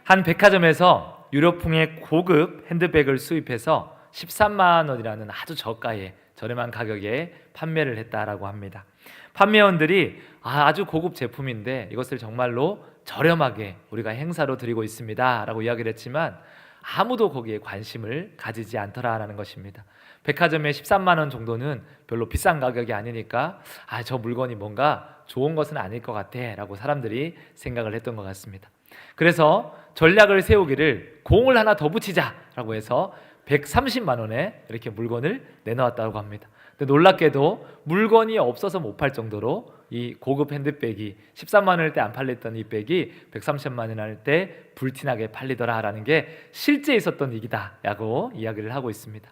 한 백화점에서 유럽풍의 고급 핸드백을 수입해서 13만 원이라는 아주 저가의 저렴한 가격에 판매를 했다라고 합니다. 판매원들이 아주 고급 제품인데 이것을 정말로 저렴하게 우리가 행사로 드리고 있습니다 라고 이야기를 했지만 아무도 거기에 관심을 가지지 않더라라는 것입니다. 백화점에 13만 원 정도는 별로 비싼 가격이 아니니까 저 물건이 뭔가 좋은 것은 아닐 것 같아 라고 사람들이 생각을 했던 것 같습니다. 그래서 전략을 세우기를 공을 하나 더 붙이자 라고 해서 130만 원에 이렇게 물건을 내놓았다고 합니다. 근데 놀랍게도 물건이 없어서 못 팔 정도로 이 고급 핸드백이 13만 원일 때 안 팔렸던 이 백이 130만 원 할 때 불티나게 팔리더라라는 게 실제 있었던 얘기다라고 이야기를 하고 있습니다.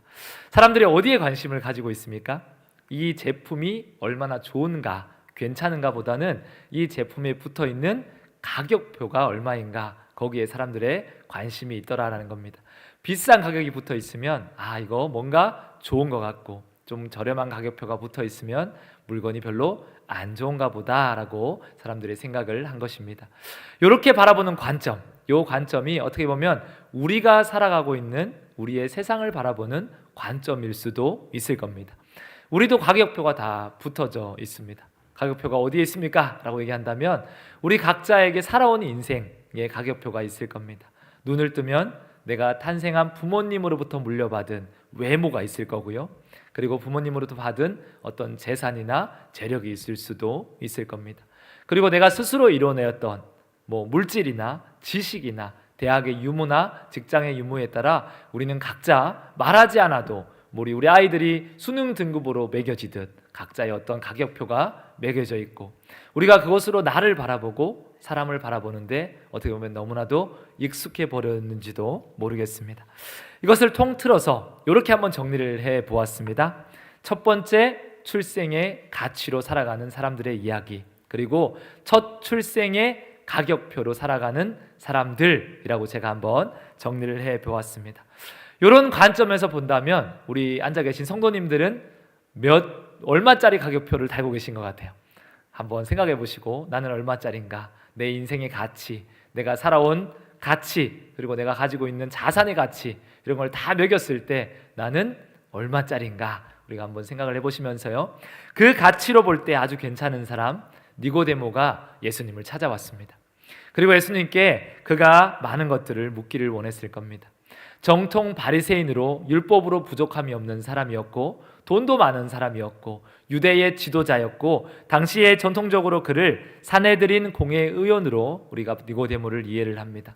사람들이 어디에 관심을 가지고 있습니까? 이 제품이 얼마나 좋은가, 괜찮은가 보다는 이 제품에 붙어있는 가격표가 얼마인가, 거기에 사람들의 관심이 있더라라는 겁니다. 비싼 가격이 붙어 있으면 이거 뭔가 좋은 것 같고, 좀 저렴한 가격표가 붙어 있으면 물건이 별로 안 좋은가 보다라고 사람들이 생각을 한 것입니다. 이렇게 바라보는 관점, 이 관점이 어떻게 보면 우리가 살아가고 있는 우리의 세상을 바라보는 관점일 수도 있을 겁니다. 우리도 가격표가 다 붙어져 있습니다. 가격표가 어디에 있습니까? 라고 얘기한다면 우리 각자에게 살아온 인생의 가격표가 있을 겁니다. 눈을 뜨면 내가 탄생한 부모님으로부터 물려받은 외모가 있을 거고요. 그리고 부모님으로부터 받은 어떤 재산이나 재력이 있을 수도 있을 겁니다. 그리고 내가 스스로 이뤄내었던 물질이나 지식이나 대학의 유무나 직장의 유무에 따라 우리는 각자 말하지 않아도 우리 아이들이 수능 등급으로 매겨지듯 각자의 어떤 가격표가 매겨져 있고, 우리가 그것으로 나를 바라보고 사람을 바라보는데 어떻게 보면 너무나도 익숙해 버렸는지도 모르겠습니다. 이것을 통틀어서 이렇게 한번 정리를 해 보았습니다. 첫 번째, 출생의 가치로 살아가는 사람들의 이야기, 그리고 첫 출생의 가격표로 살아가는 사람들이라고 제가 한번 정리를 해 보았습니다. 이런 관점에서 본다면 우리 앉아 계신 성도님들은 얼마짜리 가격표를 달고 계신 것 같아요. 한번 생각해 보시고, 나는 얼마짜리인가, 내 인생의 가치, 내가 살아온 가치, 그리고 내가 가지고 있는 자산의 가치, 이런 걸 다 매겼을 때 나는 얼마짜리인가, 우리가 한번 생각을 해보시면서요, 그 가치로 볼 때 아주 괜찮은 사람 니고데모가 예수님을 찾아왔습니다. 그리고 예수님께 그가 많은 것들을 묻기를 원했을 겁니다. 정통 바리새인으로 율법으로 부족함이 없는 사람이었고, 돈도 많은 사람이었고, 유대의 지도자였고, 당시에 전통적으로 그를 사내들인 공회의원으로 우리가 니고데모를 이해를 합니다.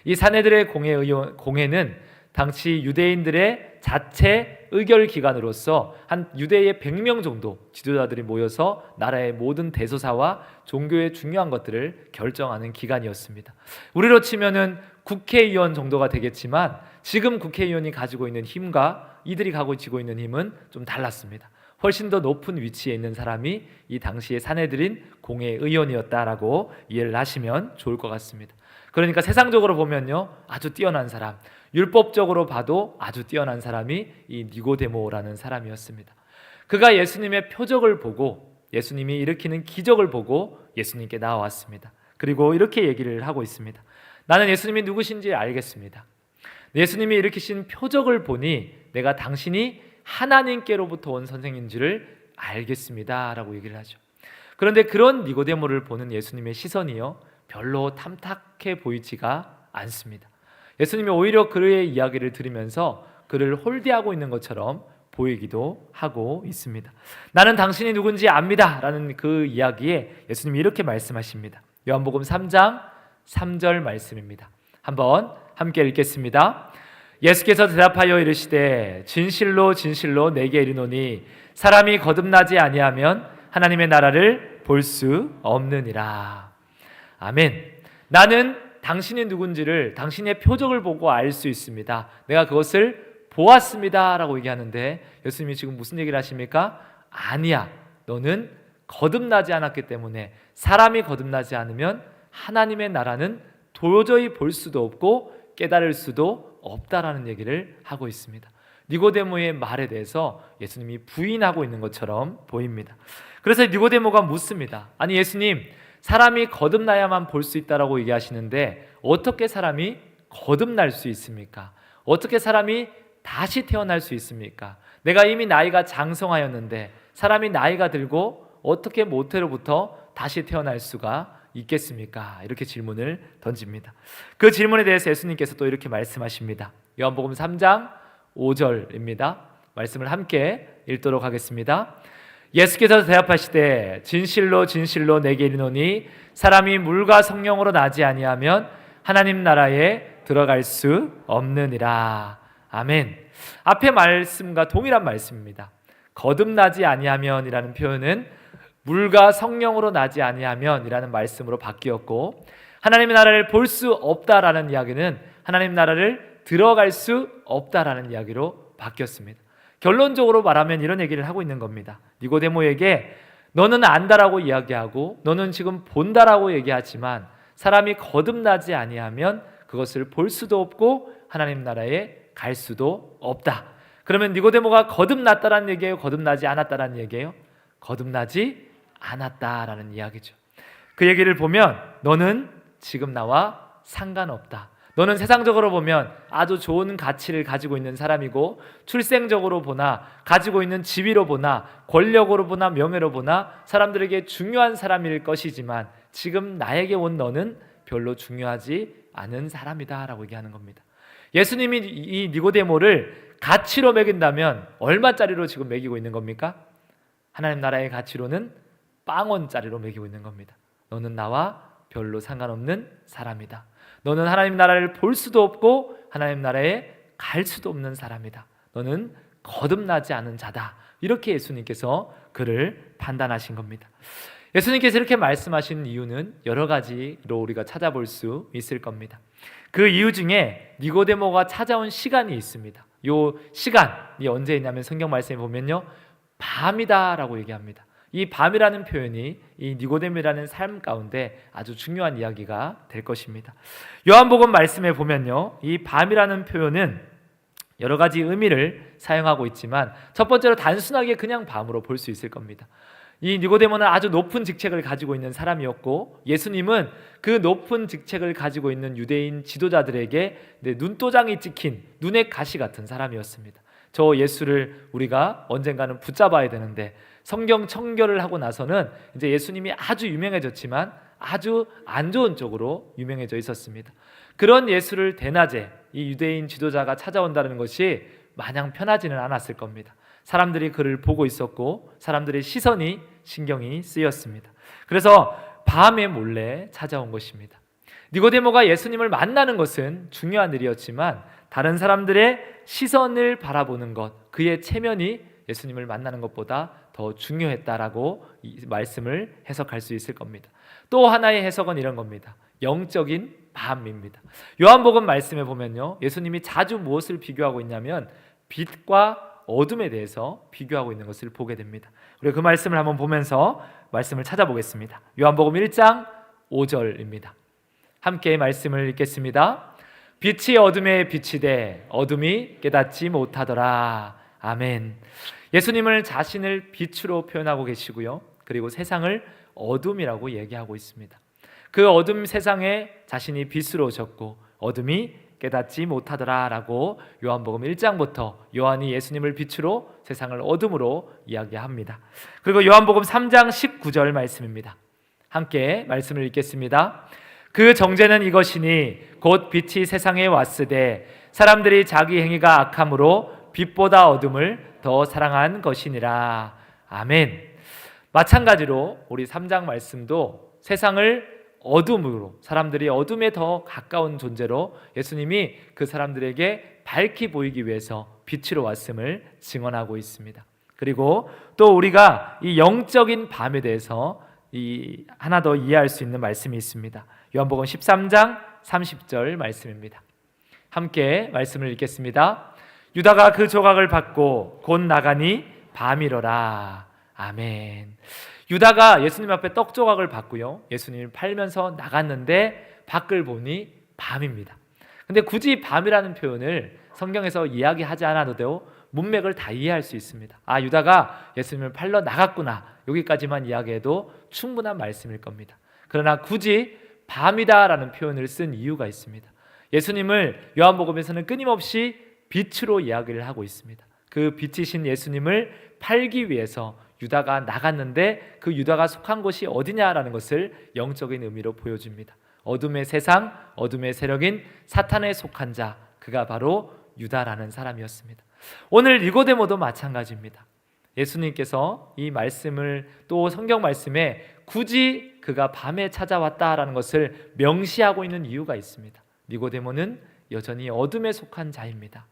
이 사내들의 공회는 당시 유대인들의 자체 의결 기관으로서 한 유대의 100명 정도 지도자들이 모여서 나라의 모든 대소사와 종교의 중요한 것들을 결정하는 기관이었습니다. 우리로 치면은 국회의원 정도가 되겠지만 지금 국회의원이 가지고 있는 힘과 이들이 가지고 있는 힘은 좀 달랐습니다. 훨씬 더 높은 위치에 있는 사람이 이 당시의 사내들인 공회의원이었다라고 이해를 하시면 좋을 것 같습니다. 그러니까 세상적으로 보면요, 아주 뛰어난 사람, 율법적으로 봐도 아주 뛰어난 사람이 이 니고데모라는 사람이었습니다. 그가 예수님의 표적을 보고, 예수님이 일으키는 기적을 보고 예수님께 나와왔습니다. 그리고 이렇게 얘기를 하고 있습니다. 나는 예수님이 누구신지 알겠습니다. 예수님이 일으키신 표적을 보니 내가 당신이 하나님께로부터 온 선생인지를 알겠습니다 라고 얘기를 하죠. 그런데 그런 니고데모를 보는 예수님의 시선이요, 별로 탐탁해 보이지가 않습니다. 예수님이 오히려 그의 이야기를 들으면서 그를 홀대하고 있는 것처럼 보이기도 하고 있습니다. 나는 당신이 누군지 압니다 라는 그 이야기에 예수님이 이렇게 말씀하십니다. 요한복음 3장 3절 말씀입니다. 한번 함께 읽겠습니다. 예수께서 대답하여 이르시되 진실로 진실로 내게 이르노니 사람이 거듭나지 아니하면 하나님의 나라를 볼 수 없느니라. 아멘. 나는 당신이 누군지를 당신의 표적을 보고 알 수 있습니다. 내가 그것을 보았습니다 라고 얘기하는데 예수님이 지금 무슨 얘기를 하십니까? 아니야, 너는 거듭나지 않았기 때문에, 사람이 거듭나지 않으면 하나님의 나라는 도저히 볼 수도 없고 깨달을 수도 없다라는 얘기를 하고 있습니다. 니고데모의 말에 대해서 예수님이 부인하고 있는 것처럼 보입니다. 그래서 니고데모가 묻습니다. 아니 예수님, 사람이 거듭나야만 볼 수 있다라고 얘기하시는데 어떻게 사람이 거듭날 수 있습니까? 어떻게 사람이 다시 태어날 수 있습니까? 내가 이미 나이가 장성하였는데 사람이 나이가 들고 어떻게 모태로부터 다시 태어날 수가 있겠습니까? 이렇게 질문을 던집니다. 그 질문에 대해서 예수님께서 또 이렇게 말씀하십니다. 요한복음 3장 5절입니다. 말씀을 함께 읽도록 하겠습니다. 예수께서 대답하시되 진실로 진실로 내게 이르노니 사람이 물과 성령으로 나지 아니하면 하나님 나라에 들어갈 수 없느니라. 아멘. 앞의 말씀과 동일한 말씀입니다. 거듭나지 아니하면이라는 표현은 물과 성령으로 나지 아니하면이라는 말씀으로 바뀌었고, 하나님의 나라를 볼 수 없다라는 이야기는 하나님 나라를 들어갈 수 없다라는 이야기로 바뀌었습니다. 결론적으로 말하면 이런 얘기를 하고 있는 겁니다. 니고데모에게 너는 안다라고 이야기하고 너는 지금 본다라고 얘기하지만 사람이 거듭나지 아니하면 그것을 볼 수도 없고 하나님 나라에 갈 수도 없다. 그러면 니고데모가 거듭났다라는 얘기예요? 거듭나지 않았다라는 얘기예요? 거듭나지 않았다라는 이야기죠. 그 얘기를 보면 너는 지금 나와 상관없다. 너는 세상적으로 보면 아주 좋은 가치를 가지고 있는 사람이고, 출생적으로 보나 가지고 있는 지위로 보나 권력으로 보나 명예로 보나 사람들에게 중요한 사람일 것이지만 지금 나에게 온 너는 별로 중요하지 않은 사람이다 라고 얘기하는 겁니다. 예수님이 이 니고데모를 가치로 매긴다면 얼마짜리로 지금 매기고 있는 겁니까? 하나님 나라의 가치로는 빵원짜리로 매기고 있는 겁니다. 너는 나와 별로 상관없는 사람이다. 너는 하나님 나라를 볼 수도 없고 하나님 나라에 갈 수도 없는 사람이다. 너는 거듭나지 않은 자다. 이렇게 예수님께서 그를 판단하신 겁니다. 예수님께서 이렇게 말씀하신 이유는 여러 가지로 우리가 찾아볼 수 있을 겁니다. 그 이유 중에 니고데모가 찾아온 시간이 있습니다. 이 시간이 언제였냐면 성경 말씀에 보면요, 밤이다라고 얘기합니다. 이 밤이라는 표현이 이 니고데모라는 삶 가운데 아주 중요한 이야기가 될 것입니다. 요한복음 말씀에 보면요, 이 밤이라는 표현은 여러 가지 의미를 사용하고 있지만 첫 번째로 단순하게 그냥 밤으로 볼 수 있을 겁니다. 이 니고데모는 아주 높은 직책을 가지고 있는 사람이었고, 예수님은 그 높은 직책을 가지고 있는 유대인 지도자들에게 눈도장이 찍힌 눈의 가시 같은 사람이었습니다. 저 예수를 우리가 언젠가는 붙잡아야 되는데 성경 청결을 하고 나서는 이제 예수님이 아주 유명해졌지만 아주 안 좋은 쪽으로 유명해져 있었습니다. 그런 예수를 대낮에 이 유대인 지도자가 찾아온다는 것이 마냥 편하지는 않았을 겁니다. 사람들이 그를 보고 있었고 사람들의 시선이 신경이 쓰였습니다. 그래서 밤에 몰래 찾아온 것입니다. 니고데모가 예수님을 만나는 것은 중요한 일이었지만 다른 사람들의 시선을 바라보는 것, 그의 체면이 예수님을 만나는 것보다 더 중요했다라고 이 말씀을 해석할 수 있을 겁니다. 또 하나의 해석은 이런 겁니다. 영적인 밤입니다. 요한복음 말씀에 보면요, 예수님이 자주 무엇을 비교하고 있냐면 빛과 어둠에 대해서 비교하고 있는 것을 보게 됩니다. 우리가 그 말씀을 한번 보면서 말씀을 찾아보겠습니다. 요한복음 1장 5절입니다. 함께 말씀을 읽겠습니다. 빛이 어둠에 비치되 어둠이 깨닫지 못하더라. 아멘. 예수님을 자신을 빛으로 표현하고 계시고요, 그리고 세상을 어둠이라고 얘기하고 있습니다. 그 어둠 세상에 자신이 빛으로 오셨고 어둠이 깨닫지 못하더라 라고 요한복음 1장부터 요한이 예수님을 빛으로 세상을 어둠으로 이야기합니다. 그리고 요한복음 3장 19절 말씀입니다. 함께 말씀을 읽겠습니다. 그 정죄는 이것이니 곧 빛이 세상에 왔으되 사람들이 자기 행위가 악함으로 빛보다 어둠을 더 사랑한 것이니라. 아멘. 마찬가지로 우리 3장 말씀도 세상을 어둠으로, 사람들이 어둠에 더 가까운 존재로 예수님이 그 사람들에게 밝히 보이기 위해서 빛으로 왔음을 증언하고 있습니다. 그리고 또 우리가 이 영적인 밤에 대해서 하나 더 이해할 수 있는 말씀이 있습니다. 요한복음 13장 30절 말씀입니다. 함께 말씀을 읽겠습니다. 유다가 그 조각을 받고 곧 나가니 밤이로라. 아멘. 유다가 예수님 앞에 떡 조각을 받고요, 예수님을 팔면서 나갔는데 밖을 보니 밤입니다. 근데 굳이 밤이라는 표현을 성경에서 이야기하지 않아도 문맥을 다 이해할 수 있습니다. 아, 유다가 예수님을 팔러 나갔구나, 여기까지만 이야기해도 충분한 말씀일 겁니다. 그러나 굳이 밤이다라는 표현을 쓴 이유가 있습니다. 예수님을 요한복음에서는 끊임없이 빛으로 이야기를 하고 있습니다. 그 빛이신 예수님을 팔기 위해서 유다가 나갔는데 그 유다가 속한 곳이 어디냐라는 것을 영적인 의미로 보여줍니다. 어둠의 세상, 어둠의 세력인 사탄에 속한 자, 그가 바로 유다라는 사람이었습니다. 오늘 니고데모도 마찬가지입니다. 예수님께서 이 말씀을 또 성경 말씀에 굳이 그가 밤에 찾아왔다라는 것을 명시하고 있는 이유가 있습니다. 니고데모는 여전히 어둠에 속한 자입니다.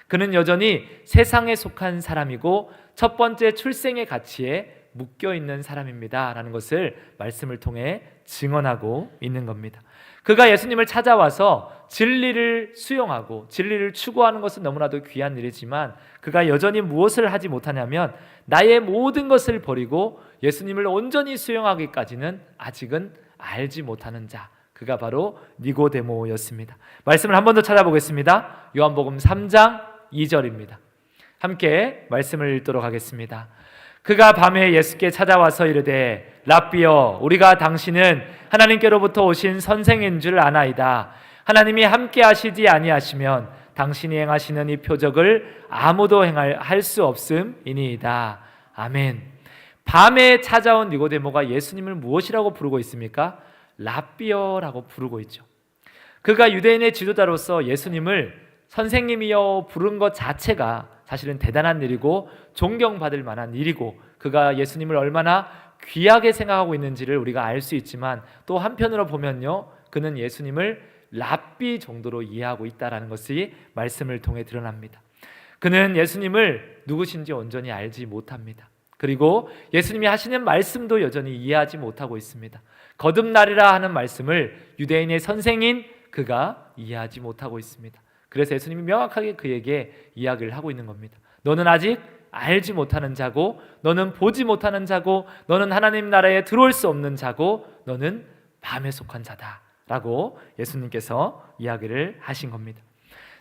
그는 여전히 세상에 속한 사람이고 첫 번째 출생의 가치에 묶여있는 사람입니다 라는 것을 말씀을 통해 증언하고 있는 겁니다. 그가 예수님을 찾아와서 진리를 수용하고 진리를 추구하는 것은 너무나도 귀한 일이지만 그가 여전히 무엇을 하지 못하냐면 나의 모든 것을 버리고 예수님을 온전히 수용하기까지는 아직은 알지 못하는 자, 그가 바로 니고데모였습니다. 말씀을 한 번 더 찾아보겠습니다. 요한복음 3장 2절입니다. 함께 말씀을 읽도록 하겠습니다. 그가 밤에 예수께 찾아와서 이르되 랍비여, 우리가 당신은 하나님께로부터 오신 선생인 줄 아나이다. 하나님이 함께 하시지 아니하시면 당신이 행하시는 이 표적을 아무도 할 수 없음이니이다. 아멘. 밤에 찾아온 니고데모가 예수님을 무엇이라고 부르고 있습니까? 랍비여라고 부르고 있죠. 그가 유대인의 지도자로서 예수님을 선생님이여 부른 것 자체가 사실은 대단한 일이고 존경받을 만한 일이고 그가 예수님을 얼마나 귀하게 생각하고 있는지를 우리가 알 수 있지만 또 한편으로 보면요, 그는 예수님을 랍비 정도로 이해하고 있다는 것이 말씀을 통해 드러납니다. 그는 예수님을 누구신지 온전히 알지 못합니다. 그리고 예수님이 하시는 말씀도 여전히 이해하지 못하고 있습니다. 거듭나리라 하는 말씀을 유대인의 선생인 그가 이해하지 못하고 있습니다. 그래서 예수님이 명확하게 그에게 이야기를 하고 있는 겁니다. 너는 아직 알지 못하는 자고, 너는 보지 못하는 자고, 너는 하나님 나라에 들어올 수 없는 자고, 너는 밤에 속한 자다 라고 예수님께서 이야기를 하신 겁니다.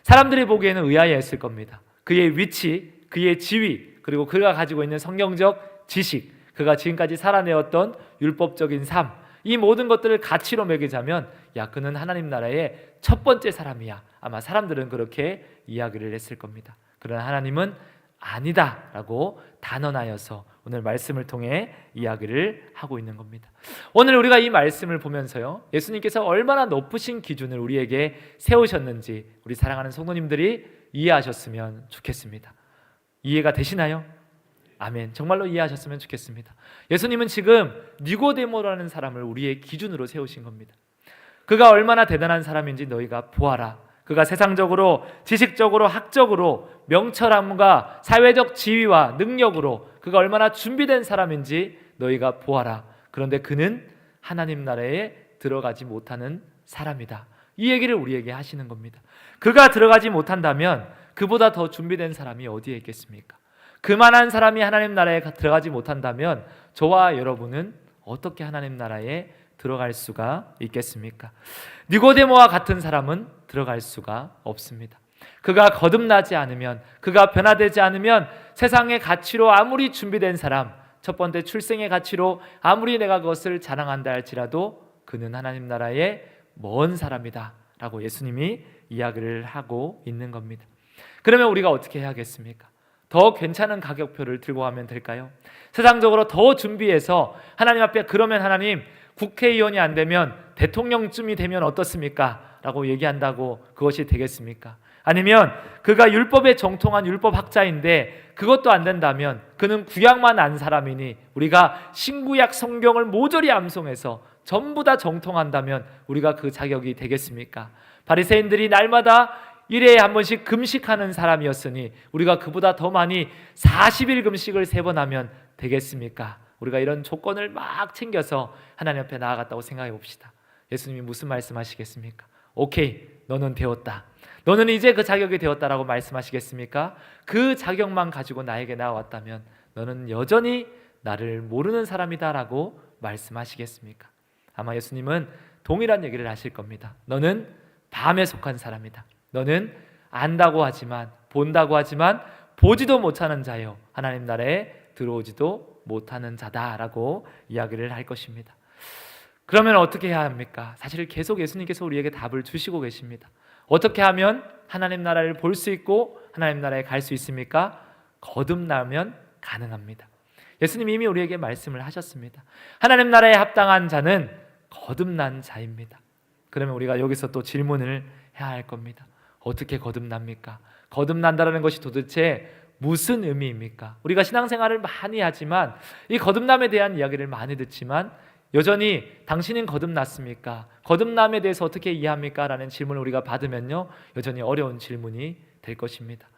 사람들이 보기에는 의아해했을 겁니다. 그의 위치, 그의 지위, 그리고 그가 가지고 있는 성경적 지식, 그가 지금까지 살아내었던 율법적인 삶, 이 모든 것들을 가치로 매기자면 야, 그는 하나님 나라의 첫 번째 사람이야. 아마 사람들은 그렇게 이야기를 했을 겁니다. 그러나 하나님은 아니다 라고 단언하여서 오늘 말씀을 통해 이야기를 하고 있는 겁니다. 오늘 우리가 이 말씀을 보면서요, 예수님께서 얼마나 높으신 기준을 우리에게 세우셨는지 우리 사랑하는 성도님들이 이해하셨으면 좋겠습니다. 이해가 되시나요? 아멘. 정말로 이해하셨으면 좋겠습니다. 예수님은 지금 니고데모라는 사람을 우리의 기준으로 세우신 겁니다. 그가 얼마나 대단한 사람인지 너희가 보아라. 그가 세상적으로, 지식적으로, 학적으로, 명철함과 사회적 지위와 능력으로 그가 얼마나 준비된 사람인지 너희가 보아라. 그런데 그는 하나님 나라에 들어가지 못하는 사람이다. 이 얘기를 우리에게 하시는 겁니다. 그가 들어가지 못한다면 그보다 더 준비된 사람이 어디에 있겠습니까? 그만한 사람이 하나님 나라에 들어가지 못한다면 저와 여러분은 어떻게 하나님 나라에 들어갈 수가 있겠습니까? 니고데모와 같은 사람은 들어갈 수가 없습니다. 그가 거듭나지 않으면, 그가 변화되지 않으면 세상의 가치로 아무리 준비된 사람, 첫 번째 출생의 가치로 아무리 내가 그것을 자랑한다 할지라도 그는 하나님 나라의 먼 사람이다 라고 예수님이 이야기를 하고 있는 겁니다. 그러면 우리가 어떻게 해야겠습니까? 더 괜찮은 가격표를 들고 가면 될까요? 세상적으로 더 준비해서 하나님 앞에, 그러면 하나님 국회의원이 안 되면 대통령쯤이 되면 어떻습니까? 라고 얘기한다고 그것이 되겠습니까? 아니면 그가 율법에 정통한 율법학자인데 그것도 안 된다면 그는 구약만 안 사람이니 우리가 신구약 성경을 모조리 암송해서 전부 다 정통한다면 우리가 그 자격이 되겠습니까? 바리새인들이 날마다 1회에 한 번씩 금식하는 사람이었으니 우리가 그보다 더 많이 40일 금식을 3번 하면 되겠습니까? 우리가 이런 조건을 막 챙겨서 하나님 앞에 나아갔다고 생각해 봅시다. 예수님이 무슨 말씀하시겠습니까? 오케이, 너는 되었다. 너는 이제 그 자격이 되었다라고 말씀하시겠습니까? 그 자격만 가지고 나에게 나왔다면 너는 여전히 나를 모르는 사람이다라고 말씀하시겠습니까? 아마 예수님은 동일한 얘기를 하실 겁니다. 너는 밤에 속한 사람이다. 너는 안다고 하지만, 본다고 하지만 보지도 못하는 자요, 하나님 나라에 들어오지도 못하는 자다라고 이야기를 할 것입니다. 그러면 어떻게 해야 합니까? 사실 계속 예수님께서 우리에게 답을 주시고 계십니다. 어떻게 하면 하나님 나라를 볼 수 있고 하나님 나라에 갈 수 있습니까? 거듭나면 가능합니다. 예수님이 이미 우리에게 말씀을 하셨습니다. 하나님 나라에 합당한 자는 거듭난 자입니다. 그러면 우리가 여기서 또 질문을 해야 할 겁니다. 어떻게 거듭납니까? 거듭난다는 것이 도대체 무슨 의미입니까? 우리가 신앙생활을 많이 하지만 이 거듭남에 대한 이야기를 많이 듣지만 여전히 당신은 거듭났습니까? 거듭남에 대해서 어떻게 이해합니까? 라는 질문을 우리가 받으면요, 여전히 어려운 질문이 될 것입니다.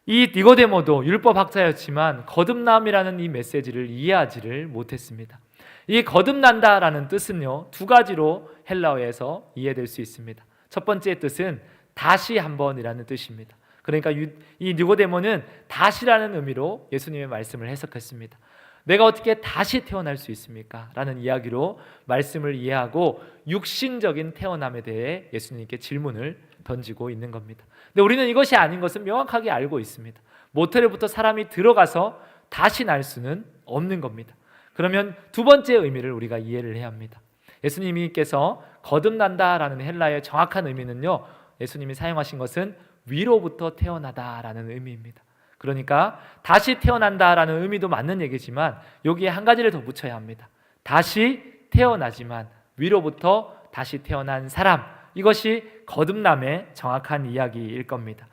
이 니고데모도 율법학자였지만 거듭남이라는 이 메시지를 이해하지를 못했습니다. 이 거듭난다라는 뜻은요, 두 가지로 헬라어에서 이해될 수 있습니다. 첫 번째 뜻은 다시 한번이라는 뜻입니다. 그러니까 이 니고데모는 다시라는 의미로 예수님의 말씀을 해석했습니다. 내가 어떻게 다시 태어날 수 있습니까? 라는 이야기로 말씀을 이해하고 육신적인 태어남에 대해 예수님께 질문을 던지고 있는 겁니다. 근데 우리는 이것이 아닌 것은 명확하게 알고 있습니다. 모텔부터 사람이 들어가서 다시 날 수는 없는 겁니다. 그러면 두 번째 의미를 우리가 이해를 해야 합니다. 예수님께서 거듭난다라는 헬라어의 정확한 의미는요, 예수님이 사용하신 것은 위로부터 태어나다라는 의미입니다. 그러니까 다시 태어난다라는 의미도 맞는 얘기지만 여기에 한 가지를 더 붙여야 합니다. 다시 태어나지만 위로부터 다시 태어난 사람, 이것이 거듭남의 정확한 이야기일 겁니다.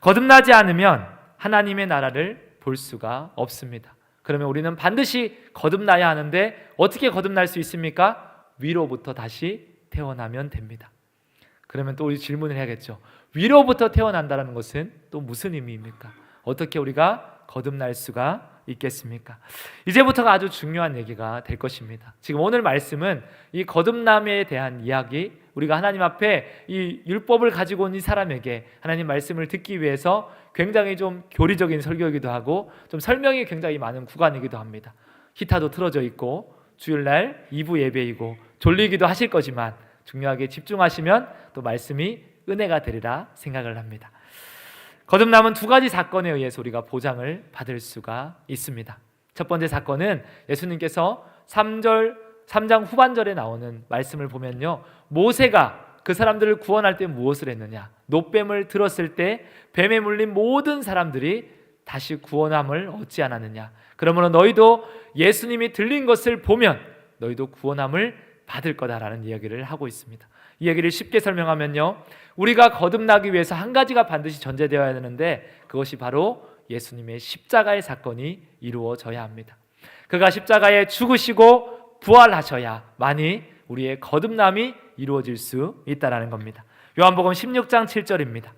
거듭나지 않으면 하나님의 나라를 볼 수가 없습니다. 그러면 우리는 반드시 거듭나야 하는데 어떻게 거듭날 수 있습니까? 위로부터 다시 태어나면 됩니다. 그러면 또 우리 질문을 해야겠죠. 위로부터 태어난다는 것은 또 무슨 의미입니까? 어떻게 우리가 거듭날 수가 있겠습니까? 이제부터가 아주 중요한 얘기가 될 것입니다. 지금 오늘 말씀은 이 거듭남에 대한 이야기, 우리가 하나님 앞에 이 율법을 가지고 온 이 사람에게 하나님 말씀을 듣기 위해서 굉장히 좀 교리적인 설교이기도 하고 좀 설명이 굉장히 많은 구간이기도 합니다. 기타도 틀어져 있고 주일날 2부 예배이고 졸리기도 하실 거지만 중요하게 집중하시면 또 말씀이 은혜가 되리라 생각을 합니다. 거듭남은 두 가지 사건에 의해서 우리가 보장을 받을 수가 있습니다. 첫 번째 사건은 예수님께서 3장 후반절에 나오는 말씀을 보면요, 모세가 그 사람들을 구원할 때 무엇을 했느냐? 놋뱀을 들었을 때 뱀에 물린 모든 사람들이 다시 구원함을 얻지 않았느냐? 그러므로 너희도 예수님이 들린 것을 보면 너희도 구원함을 받을 거다라는 이야기를 하고 있습니다. 이 얘기를 쉽게 설명하면요, 우리가 거듭나기 위해서 한 가지가 반드시 전제되어야 되는데 그것이 바로 예수님의 십자가의 사건이 이루어져야 합니다. 그가 십자가에 죽으시고 부활하셔야만이 우리의 거듭남이 이루어질 수 있다는 겁니다. 요한복음 16장 7절입니다.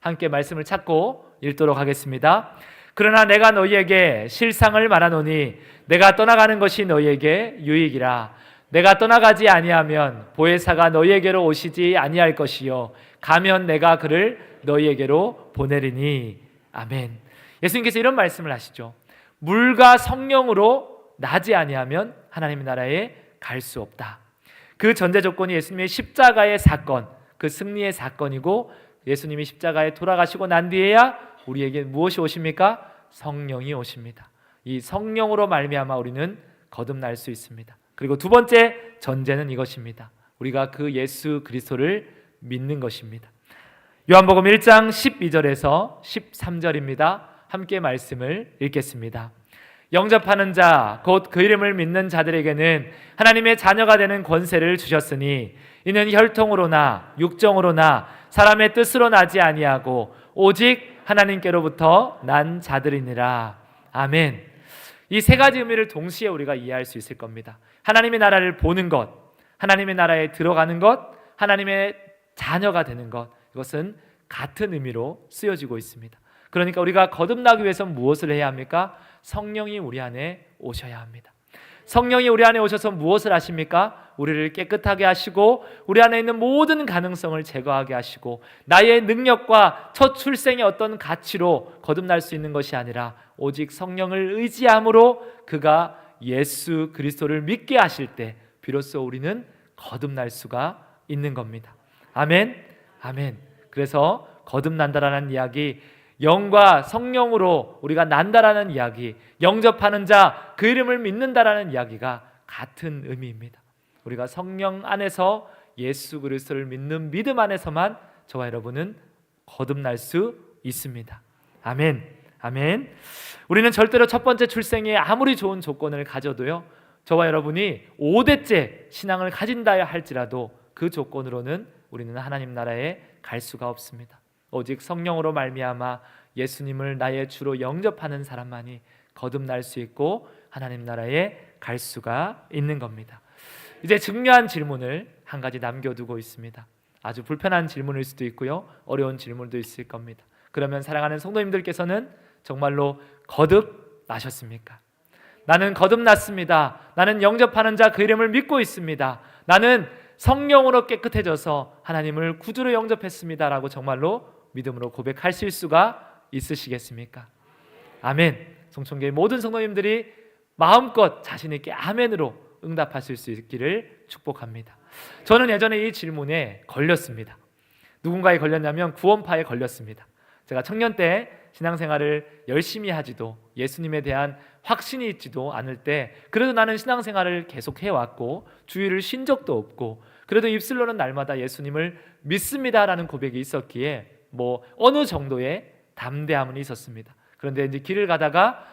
함께 말씀을 찾고 읽도록 하겠습니다. 그러나 내가 너희에게 실상을 말하노니 내가 떠나가는 것이 너희에게 유익이라. 내가 떠나가지 아니하면 보혜사가 너희에게로 오시지 아니할 것이요 가면 내가 그를 너희에게로 보내리니. 아멘. 예수님께서 이런 말씀을 하시죠. 물과 성령으로 나지 아니하면 하나님의 나라에 갈 수 없다. 그 전제 조건이 예수님의 십자가의 사건, 그 승리의 사건이고 예수님이 십자가에 돌아가시고 난 뒤에야 우리에게 무엇이 오십니까? 성령이 오십니다. 이 성령으로 말미암아 우리는 거듭날 수 있습니다. 그리고 두 번째 전제는 이것입니다. 우리가 그 예수 그리스도를 믿는 것입니다. 요한복음 1장 12절에서 13절입니다. 함께 말씀을 읽겠습니다. 영접하는 자, 곧 그 이름을 믿는 자들에게는 하나님의 자녀가 되는 권세를 주셨으니 이는 혈통으로나 육정으로나 사람의 뜻으로 나지 아니하고 오직 하나님께로부터 난 자들이니라. 아멘. 이 세 가지 의미를 동시에 우리가 이해할 수 있을 겁니다. 하나님의 나라를 보는 것, 하나님의 나라에 들어가는 것, 하나님의 자녀가 되는 것, 이것은 같은 의미로 쓰여지고 있습니다. 그러니까 우리가 거듭나기 위해서 무엇을 해야 합니까? 성령이 우리 안에 오셔야 합니다. 성령이 우리 안에 오셔서 무엇을 하십니까? 우리를 깨끗하게 하시고 우리 안에 있는 모든 가능성을 제거하게 하시고 나의 능력과 첫 출생의 어떤 가치로 거듭날 수 있는 것이 아니라 오직 성령을 의지함으로 그가 예수 그리스도를 믿게 하실 때 비로소 우리는 거듭날 수가 있는 겁니다. 아멘. 아멘. 그래서 거듭난다라는 이야기, 영과 성령으로 우리가 난다라는 이야기, 영접하는 자, 그 이름을 믿는다라는 이야기가 같은 의미입니다. 우리가 성령 안에서 예수 그리스도를 믿는 믿음 안에서만 저와 여러분은 거듭날 수 있습니다. 아멘. 아멘. 우리는 절대로 첫 번째 출생에 아무리 좋은 조건을 가져도요, 저와 여러분이 5대째 신앙을 가진다 할지라도 그 조건으로는 우리는 하나님 나라에 갈 수가 없습니다. 오직 성령으로 말미암아 예수님을 나의 주로 영접하는 사람만이 거듭날 수 있고 하나님 나라에 갈 수가 있는 겁니다. 이제 중요한 질문을 한 가지 남겨두고 있습니다. 아주 불편한 질문일 수도 있고요, 어려운 질문도 있을 겁니다. 그러면 사랑하는 성도님들께서는 정말로 거듭나셨습니까? 나는 거듭났습니다. 나는 영접하는 자 그 이름을 믿고 있습니다. 나는 성령으로 깨끗해져서 하나님을 구주로 영접했습니다 라고 정말로 믿음으로 고백하실 수가 있으시겠습니까? 아멘. 송천교회 모든 성도님들이 마음껏 자신 있게 아멘으로 응답하실 수 있기를 축복합니다. 저는 예전에 이 질문에 걸렸습니다. 누군가에 걸렸냐면 구원파에 걸렸습니다. 제가 청년 때 신앙생활을 열심히 하지도 예수님에 대한 확신이 있지도 않을 때 그래도 나는 신앙생활을 계속 해왔고 주일을 쉰 적도 없고 그래도 입술로는 날마다 예수님을 믿습니다라는 고백이 있었기에 뭐 어느 정도의 담대함은 있었습니다. 그런데 이제 길을 가다가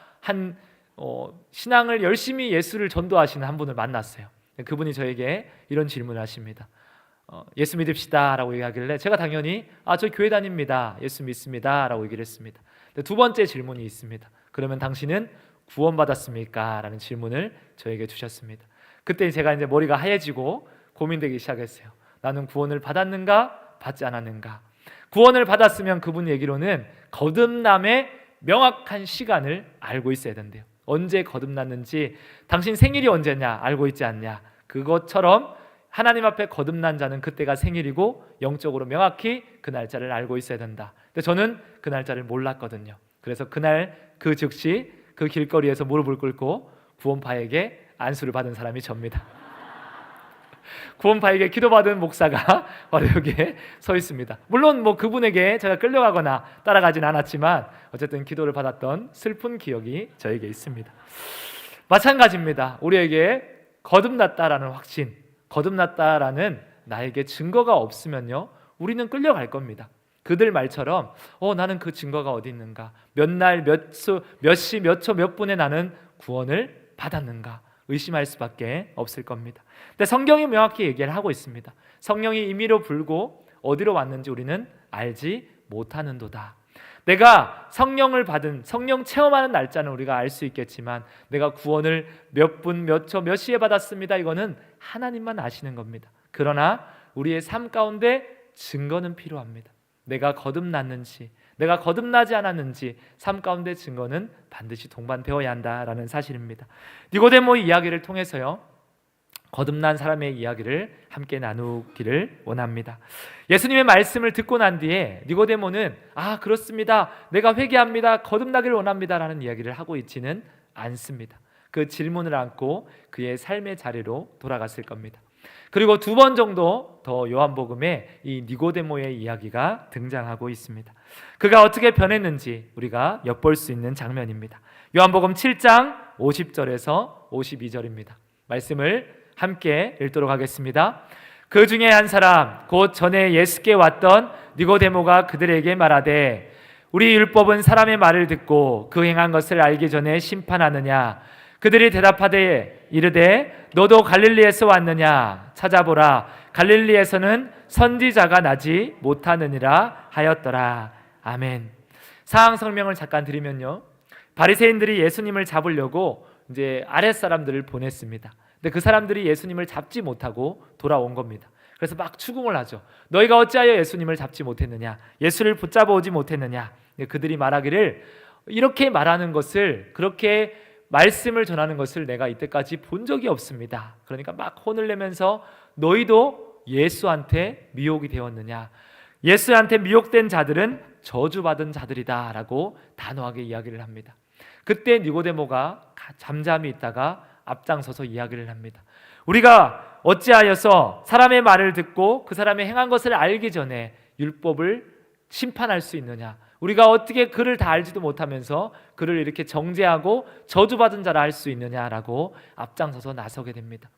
신앙을 열심히 예수를 전도하시는 한 분을 만났어요. 그분이 저에게 이런 질문을 하십니다. 예수 믿읍시다 라고 얘기하길래 제가 당연히 저 교회 다닙니다, 예수 믿습니다 라고 얘기를 했습니다. 두 번째 질문이 있습니다. 그러면 당신은 구원받았습니까? 라는 질문을 저에게 주셨습니다. 그때 제가 이제 머리가 하얘지고 고민되기 시작했어요. 나는 구원을 받았는가 받지 않았는가. 구원을 받았으면 그분 얘기로는 거듭남의 명확한 시간을 알고 있어야 된대요. 언제 거듭났는지, 당신 생일이 언제냐 알고 있지 않냐. 그것처럼 하나님 앞에 거듭난 자는 그때가 생일이고 영적으로 명확히 그 날짜를 알고 있어야 된다. 근데 저는 그 날짜를 몰랐거든요. 그래서 그날 그 즉시 그 길거리에서 무릎을 꿇고 구원파에게 안수를 받은 사람이 접니다. 구원파에게 기도받은 목사가 바로 여기에 서 있습니다. 물론 뭐 그분에게 제가 끌려가거나 따라가진 않았지만 어쨌든 기도를 받았던 슬픈 기억이 저에게 있습니다. 마찬가지입니다. 우리에게 거듭났다라는 확신, 거듭났다라는 나에게 증거가 없으면요, 우리는 끌려갈 겁니다. 그들 말처럼 나는 그 증거가 어디 있는가, 몇 날, 몇 시, 몇 초, 몇 분에 나는 구원을 받았는가 의심할 수밖에 없을 겁니다. 근데 성경이 명확히 얘기를 하고 있습니다. 성령이 임의로 불고 어디로 왔는지 우리는 알지 못하는도다. 내가 성령을 받은, 성령 체험하는 날짜는 우리가 알 수 있겠지만 내가 구원을 몇 분, 몇 초, 몇 시에 받았습니다, 이거는 하나님만 아시는 겁니다. 그러나 우리의 삶 가운데 증거는 필요합니다. 내가 거듭났는지, 내가 거듭나지 않았는지 삶 가운데 증거는 반드시 동반되어야 한다라는 사실입니다. 니고데모 이야기를 통해서요, 거듭난 사람의 이야기를 함께 나누기를 원합니다. 예수님의 말씀을 듣고 난 뒤에 니고데모는 그렇습니다, 내가 회개합니다, 거듭나기를 원합니다 라는 이야기를 하고 있지는 않습니다. 그 질문을 안고 그의 삶의 자리로 돌아갔을 겁니다. 그리고 두 번 정도 더 요한복음에 이 니고데모의 이야기가 등장하고 있습니다. 그가 어떻게 변했는지 우리가 엿볼 수 있는 장면입니다. 요한복음 7장 50절에서 52절입니다. 말씀을 함께 읽도록 하겠습니다. 그 중에 한 사람 곧 전에 예수께 왔던 니고데모가 그들에게 말하되 우리 율법은 사람의 말을 듣고 그 행한 것을 알기 전에 심판하느냐. 그들이 대답하되 이르되 너도 갈릴리에서 왔느냐. 찾아보라, 갈릴리에서는 선지자가 나지 못하느니라 하였더라. 아멘. 상황 설명을 잠깐 드리면요, 바리새인들이 예수님을 잡으려고 이제 아랫사람들을 보냈습니다. 근데 그 사람들이 예수님을 잡지 못하고 돌아온 겁니다. 그래서 막 추궁을 하죠. 너희가 어찌하여 예수님을 잡지 못했느냐, 예수를 붙잡아 오지 못했느냐. 그들이 말하기를 이렇게 말하는 것을, 그렇게 말씀을 전하는 것을 내가 이때까지 본 적이 없습니다. 그러니까 막 혼을 내면서 너희도 예수한테 미혹이 되었느냐, 예수한테 미혹된 자들은 저주받은 자들이다 라고 단호하게 이야기를 합니다. 그때 니고데모가 잠잠히 있다가 앞장서서 이야기를 합니다. 우리가 어찌하여서 사람의 말을 듣고 그 사람의 행한 것을 알기 전에 율법을 심판할 수 있느냐, 우리가 어떻게 그를 다 알지도 못하면서 그를 이렇게 정죄하고 저주받은 자라 할 수 있느냐라고 앞장서서 나서게 됩니다.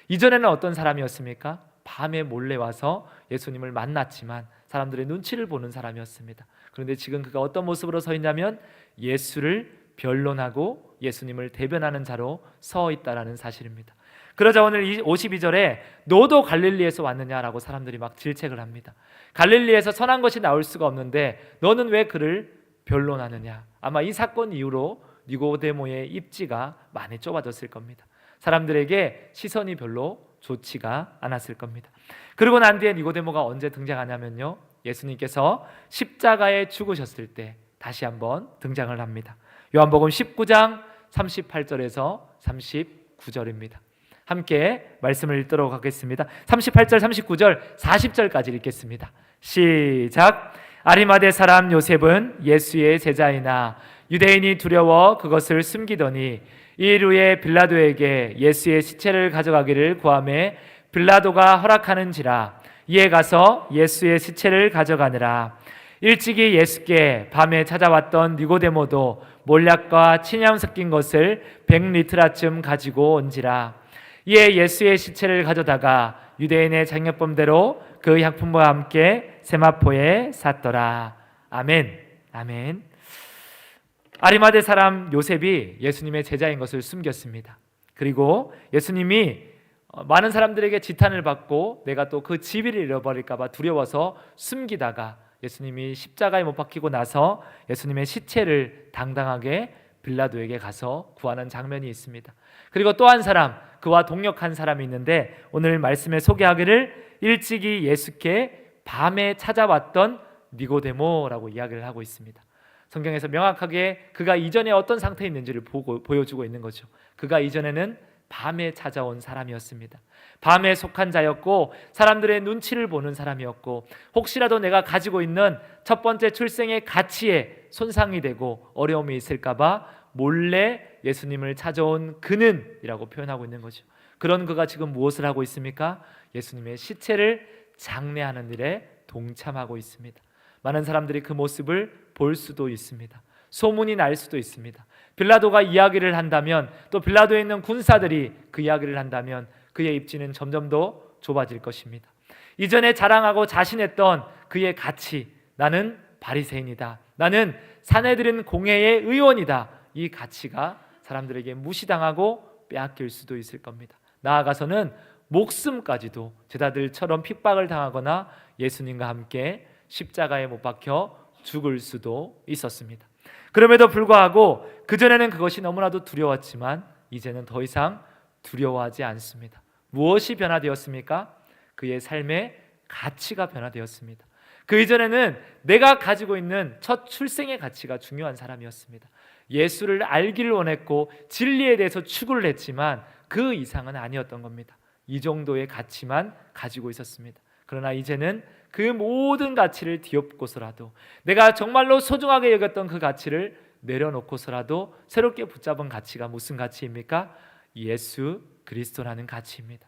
이전에는 어떤 사람이었습니까? 밤에 몰래 와서 예수님을 만났지만 사람들의 눈치를 보는 사람이었습니다. 그런데 지금 그가 어떤 모습으로 서 있냐면 예수를 변론하고 예수님을 대변하는 자로 서 있다라는 사실입니다. 그러자 오늘 52절에 너도 갈릴리에서 왔느냐라고 사람들이 막 질책을 합니다. 갈릴리에서 선한 것이 나올 수가 없는데 너는 왜 그를 변론하느냐. 아마 이 사건 이후로 니고데모의 입지가 많이 좁아졌을 겁니다. 사람들에게 시선이 별로 좋지가 않았을 겁니다. 그리고 난 뒤에 니고데모가 언제 등장하냐면요, 예수님께서 십자가에 죽으셨을 때 다시 한번 등장을 합니다. 요한복음 19장 38절에서 39절입니다. 함께 말씀을 읽도록 하겠습니다. 38절, 39절, 40절까지 읽겠습니다. 시작. 아리마대 사람 요셉은 예수의 제자이나 유대인이 두려워 그것을 숨기더니 이일 후에 빌라도에게 예수의 시체를 가져가기를 구하매 빌라도가 허락하는지라 이에 가서 예수의 시체를 가져가느라 일찍이 예수께 밤에 찾아왔던 니고데모도 몰약과 친염 섞인 것을 100리트라쯤 가지고 온지라 이에 예수의 시체를 가져다가 유대인의 장례법대로 그 향품과 함께 세마포에 샀더라. 아멘. 아멘. 아리마대 사람 요셉이 예수님의 제자인 것을 숨겼습니다. 그리고 예수님이 많은 사람들에게 지탄을 받고 내가 또 그 지위를 잃어버릴까 봐 두려워서 숨기다가 예수님이 십자가에 못 박히고 나서 예수님의 시체를 당당하게 빌라도에게 가서 구하는 장면이 있습니다. 그리고 또 한 사람, 그와 동역한 사람이 있는데 오늘 말씀에 소개하기를 일찍이 예수께 밤에 찾아왔던 니고데모라고 이야기를 하고 있습니다. 성경에서 명확하게 그가 이전에 어떤 상태에 있는지를 보여주고 있는 거죠. 그가 이전에는 밤에 찾아온 사람이었습니다. 밤에 속한 자였고 사람들의 눈치를 보는 사람이었고 혹시라도 내가 가지고 있는 첫 번째 출생의 가치에 손상이 되고 어려움이 있을까 봐 몰래 예수님을 찾아온 그는이라고 표현하고 있는 거죠. 그런 그가 지금 무엇을 하고 있습니까? 예수님의 시체를 장례하는 일에 동참하고 있습니다. 많은 사람들이 그 모습을 볼 수도 있습니다. 소문이 날 수도 있습니다. 빌라도가 이야기를 한다면 또 빌라도에 있는 군사들이 그 이야기를 한다면 그의 입지는 점점 더 좁아질 것입니다. 이전에 자랑하고 자신했던 그의 가치, 나는 바리새인이다, 나는 사내들은 공회의 의원이다, 이 가치가 사람들에게 무시당하고 빼앗길 수도 있을 겁니다. 나아가서는 목숨까지도 제자들처럼 핍박을 당하거나 예수님과 함께 십자가에 못 박혀 죽을 수도 있었습니다. 그럼에도 불구하고 그전에는 그것이 너무나도 두려웠지만 이제는 더 이상 두려워하지 않습니다. 무엇이 변화되었습니까? 그의 삶의 가치가 변화되었습니다. 그 이전에는 내가 가지고 있는 첫 출생의 가치가 중요한 사람이었습니다. 예수를 알기를 원했고 진리에 대해서 추구를 했지만 그 이상은 아니었던 겁니다. 이 정도의 가치만 가지고 있었습니다. 그러나 이제는 그 모든 가치를 뒤엎고서라도 내가 정말로 소중하게 여겼던 그 가치를 내려놓고서라도 새롭게 붙잡은 가치가 무슨 가치입니까? 예수 그리스도라는 가치입니다.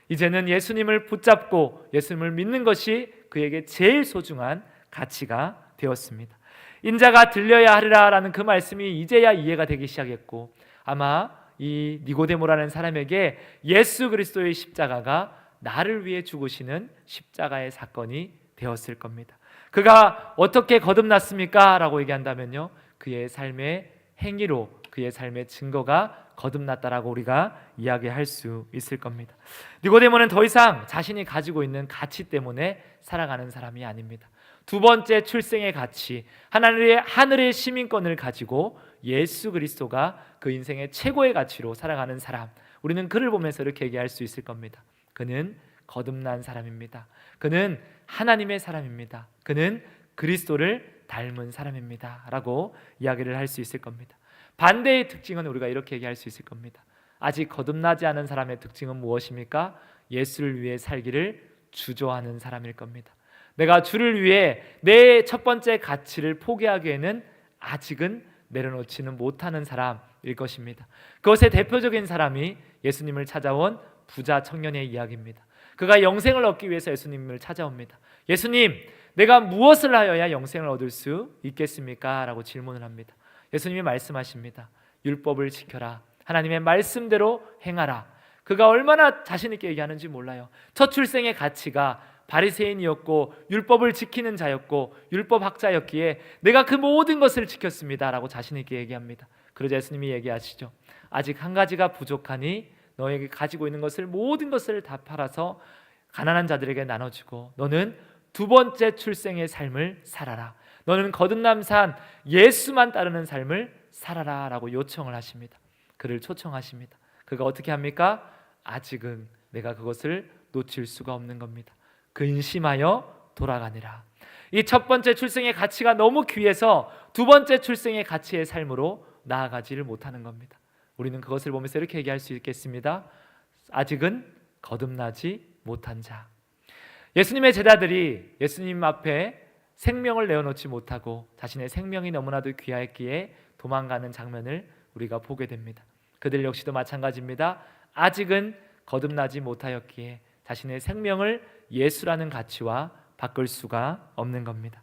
이제는 예수님을 붙잡고 예수님을 믿는 것이 그에게 제일 소중한 가치가 되었습니다. 인자가 들려야 하리라라는 그 말씀이 이제야 이해가 되기 시작했고 아마 이 니고데모라는 사람에게 예수 그리스도의 십자가가 나를 위해 죽으시는 십자가의 사건이 되었을 겁니다. 그가 어떻게 거듭났습니까? 라고 얘기한다면요, 그의 삶의 행위로 그의 삶의 증거가 거듭났다라고 우리가 이야기할 수 있을 겁니다. 니고데모는 더 이상 자신이 가지고 있는 가치 때문에 살아가는 사람이 아닙니다. 두 번째 출생의 가치, 하늘의 시민권을 가지고 예수 그리스도가 그 인생의 최고의 가치로 살아가는 사람, 우리는 그를 보면서 이렇게 얘기할 수 있을 겁니다. 그는 거듭난 사람입니다. 그는 하나님의 사람입니다. 그는 그리스도를 닮은 사람입니다 라고 이야기를 할 수 있을 겁니다. 반대의 특징은 우리가 이렇게 얘기할 수 있을 겁니다. 아직 거듭나지 않은 사람의 특징은 무엇입니까? 예수를 위해 살기를 주저하는 사람일 겁니다. 내가 주를 위해 내 첫 번째 가치를 포기하기에는 아직은 내려놓지는 못하는 사람일 것입니다. 그것의 대표적인 사람이 예수님을 찾아온 부자 청년의 이야기입니다. 그가 영생을 얻기 위해서 예수님을 찾아옵니다. 예수님, 내가 무엇을 하여야 영생을 얻을 수 있겠습니까? 라고 질문을 합니다. 예수님이 말씀하십니다. 율법을 지켜라. 하나님의 말씀대로 행하라. 그가 얼마나 자신 있게 얘기하는지 몰라요. 첫 출생의 가치가 바리새인이었고 율법을 지키는 자였고 율법학자였기에 내가 그 모든 것을 지켰습니다 라고 자신 있게 얘기합니다. 그러자 예수님이 얘기하시죠. 아직 한 가지가 부족하니 너에게 가지고 있는 것을 모든 것을 다 팔아서 가난한 자들에게 나눠주고 너는 두 번째 출생의 삶을 살아라. 너는 거듭남산 예수만 따르는 삶을 살아라 라고 요청을 하십니다. 그를 초청하십니다. 그가 어떻게 합니까? 아직은 내가 그것을 놓칠 수가 없는 겁니다. 근심하여 돌아가니라. 이 첫 번째 출생의 가치가 너무 귀해서 두 번째 출생의 가치의 삶으로 나아가지를 못하는 겁니다. 우리는 그것을 보면서 이렇게 얘기할 수 있겠습니다. 아직은 거듭나지 못한 자. 예수님의 제자들이 예수님 앞에 생명을 내어놓지 못하고 자신의 생명이 너무나도 귀하였기에 도망가는 장면을 우리가 보게 됩니다. 그들 역시도 마찬가지입니다. 아직은 거듭나지 못하였기에 자신의 생명을 예수라는 가치와 바꿀 수가 없는 겁니다.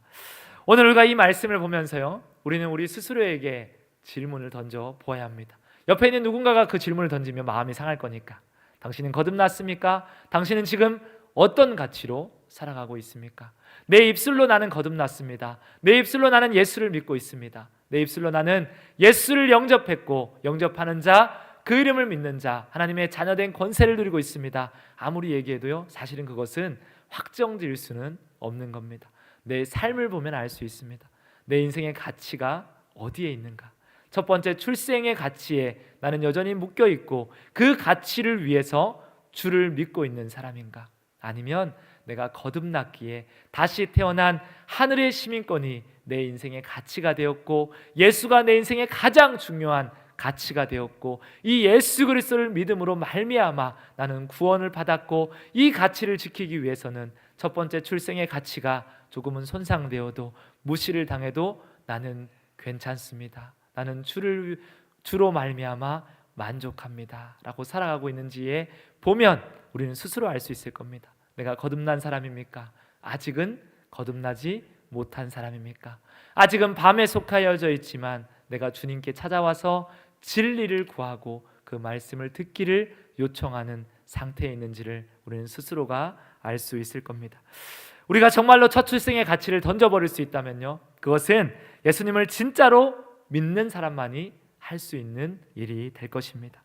오늘 우리가 이 말씀을 보면서요, 우리는 우리 스스로에게 질문을 던져 보아야 합니다. 옆에 있는 누군가가 그 질문을 던지면 마음이 상할 거니까. 당신은 거듭났습니까? 당신은 지금 어떤 가치로 살아가고 있습니까? 내 입술로 나는 거듭났습니다. 내 입술로 나는 예수를 믿고 있습니다. 내 입술로 나는 예수를 영접했고 영접하는 자, 그 이름을 믿는 자, 하나님의 자녀된 권세를 누리고 있습니다. 아무리 얘기해도요, 사실은 그것은 확정지을 수는 없는 겁니다. 내 삶을 보면 알 수 있습니다. 내 인생의 가치가 어디에 있는가? 첫 번째 출생의 가치에 나는 여전히 묶여 있고 그 가치를 위해서 주를 믿고 있는 사람인가? 아니면 내가 거듭났기에 다시 태어난 하늘의 시민권이 내 인생의 가치가 되었고 예수가 내 인생의 가장 중요한 가치가 되었고 이 예수 그리스도를 믿음으로 말미암아 나는 구원을 받았고 이 가치를 지키기 위해서는 첫 번째 출생의 가치가 조금은 손상되어도 무시를 당해도 나는 괜찮습니다. 나는 주로 말미암아 만족합니다 라고 살아가고 있는지에 보면 우리는 스스로 알 수 있을 겁니다. 내가 거듭난 사람입니까? 아직은 거듭나지 못한 사람입니까? 아직은 밤에 속하여져 있지만 내가 주님께 찾아와서 진리를 구하고 그 말씀을 듣기를 요청하는 상태에 있는지를 우리는 스스로가 알 수 있을 겁니다. 우리가 정말로 첫 출생의 가치를 던져버릴 수 있다면요, 그것은 예수님을 진짜로 믿는 사람만이 할 수 있는 일이 될 것입니다.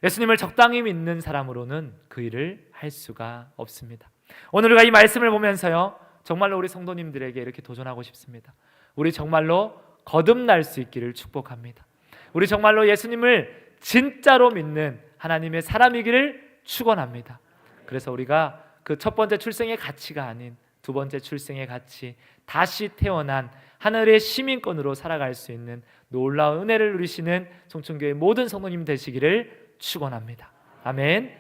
예수님을 적당히 믿는 사람으로는 그 일을 할 수가 없습니다. 오늘 우리가 이 말씀을 보면서요, 정말로 우리 성도님들에게 이렇게 도전하고 싶습니다. 우리 정말로 거듭날 수 있기를 축복합니다. 우리 정말로 예수님을 진짜로 믿는 하나님의 사람이기를 축원합니다. 그래서 우리가 그 첫 번째 출생의 가치가 아닌 두 번째 출생의 가치, 다시 태어난 하늘의 시민권으로 살아갈 수 있는 놀라운 은혜를 누리시는 송천교회 모든 성도님 되시기를 축원합니다. 아멘.